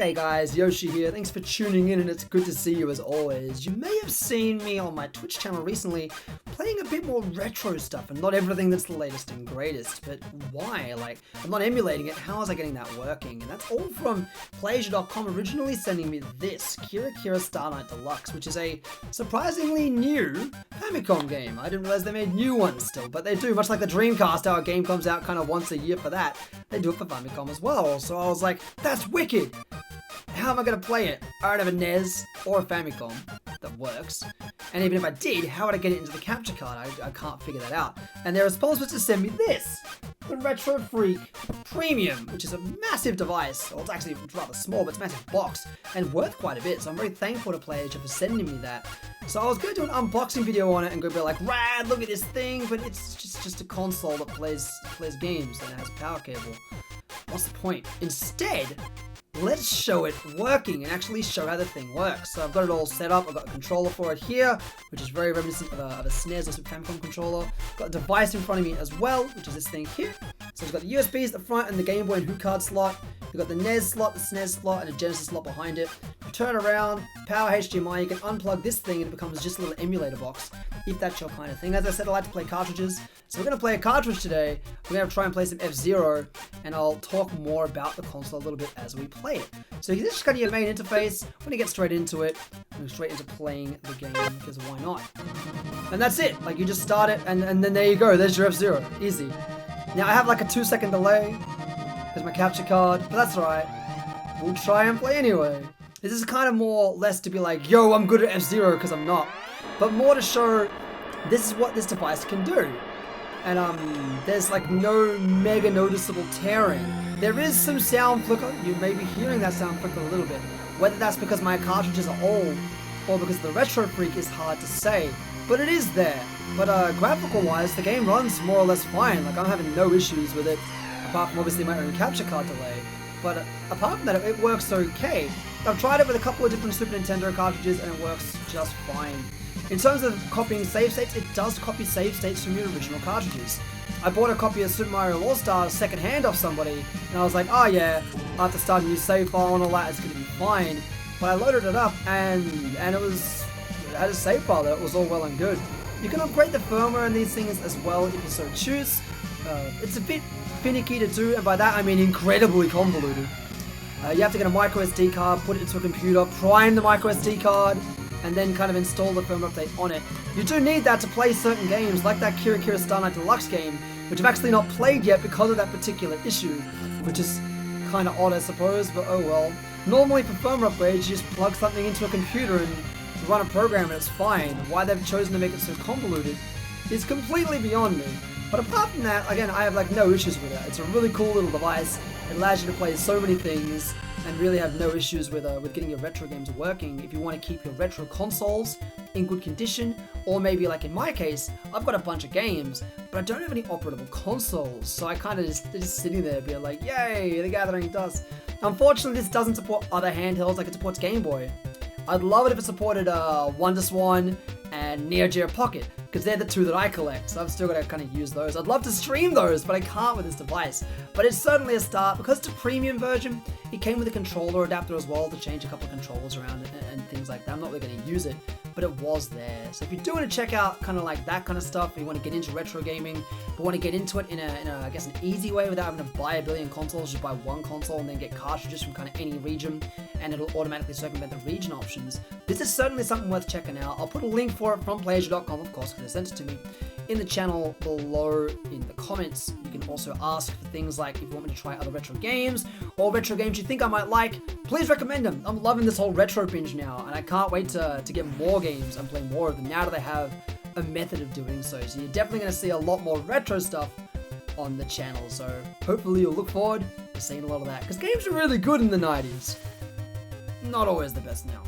G'day guys, Yoshi here, thanks for tuning in and it's good to see you as always. You may have seen me on my Twitch channel recently playing a bit more retro stuff and not everything that's the latest and greatest, but why? Like, I'm not emulating it, how was I getting that working? And that's all from Playasia.com originally sending me this, Kira Kira Star Night Deluxe, which is a surprisingly new Famicom game. I didn't realize they made new ones still, but they do, much like the Dreamcast, how a game comes out kind of once a year for that, they do it for Famicom as well. So I was like, that's wicked! How am I going to play it? I don't have a NES or a Famicom that works. And even if I did, how would I get it into the capture card? I can't figure that out. And their response was to send me this, the Retro Freak Premium, which is a massive device. Well, it's actually rather small, but it's a massive box and worth quite a bit. So I'm very thankful to Playasia for sending me that. So I was going to do an unboxing video on it and go be like, rad, look at this thing, but it's just a console that plays games and has a power cable. What's the point? Instead, let's show it working and actually show how the thing works. So I've got it all set up. I've got a controller for it here, which is very reminiscent of a SNES or Super Famicom controller. Got a device in front of me as well, which is this thing here. So it's got the USBs at the front and the Game Boy and HuCard slot. You've got the NES slot, the SNES slot, and a Genesis slot behind it. You turn around, power HDMI, you can unplug this thing and it becomes just a little emulator box, if that's your kind of thing. As I said, I like to play cartridges, so we're going to play a cartridge today. We're going to try and play some F-Zero, and I'll talk more about the console a little bit as we play it. So this is kind of your main interface. We're going to get straight into it, straight into playing the game, because why not? And that's it, like you just start it, and then there you go, there's your F-Zero, easy. Now I have like a 2-second delay, because my capture card, but that's alright. We'll try and play anyway. This is kind of more less to be like, yo, I'm good at F-Zero, because I'm not. But more to show, this is what this device can do. And there's like no mega noticeable tearing. There is some sound flicker, you may be hearing that sound flicker a little bit. Whether that's because my cartridges are old, or because the Retro Freak is hard to say. But it is there. But graphical wise, the game runs more or less fine. Like I'm having no issues with it. Apart from obviously my own capture card delay. But apart from that, it works okay. I've tried it with a couple of different Super Nintendo cartridges and it works just fine. In terms of copying save states, it does copy save states from your original cartridges. I bought a copy of Super Mario All-Stars second-hand off somebody, and I was like, oh yeah, I have to start a new save file and all that, it's going to be fine. But I loaded it up, and it had a save file that was all well and good. You can upgrade the firmware in these things as well if you so choose. It's a bit finicky to do, and by that I mean incredibly convoluted. You have to get a micro SD card, put it into a computer, prime the micro SD card, and then kind of install the firmware update on it. You do need that to play certain games, like that Kira Kira Star Night Deluxe game, which I've actually not played yet because of that particular issue, which is kind of odd I suppose, but oh well. Normally for firmware upgrades, you just plug something into a computer and run a program and it's fine. Why they've chosen to make it so convoluted is completely beyond me. But apart from that, again, I have like no issues with it. It's a really cool little device. It allows you to play so many things and really have no issues with getting your retro games working. If you want to keep your retro consoles in good condition, or maybe like in my case, I've got a bunch of games, but I don't have any operable consoles, so I kind of just sitting there being like, yay, The Gathering does. Unfortunately, this doesn't support other handhelds like it supports Game Boy. I'd love it if it supported WonderSwan and Neo Geo Pocket, because they're the two that I collect, so I've still got to kind of use those. I'd love to stream those, but I can't with this device. But it's certainly a start. Because it's a premium version, it came with a controller adapter as well to change a couple of controllers around and things like that. I'm not really going to use it, but it was there. So if you do want to check out kind of like that kind of stuff, you want to get into retro gaming, but want to get into it in a I guess an easy way without having to buy a billion consoles, just buy one console and then get cartridges from kind of any region, and it'll automatically circumvent the region options. This is certainly something worth checking out. I'll put a link for it from Playasia.com, of course, because they sent it to me, in the channel below in the comments. You can also ask for things like if you want me to try other retro games, or retro games you think I might like, please recommend them. I'm loving this whole retro binge now, and I can't wait to get more games and play more of them now that they have a method of doing so. So you're definitely going to see a lot more retro stuff on the channel, so hopefully you'll look forward to seeing a lot of that, because games were really good in the 90s. Not always the best now.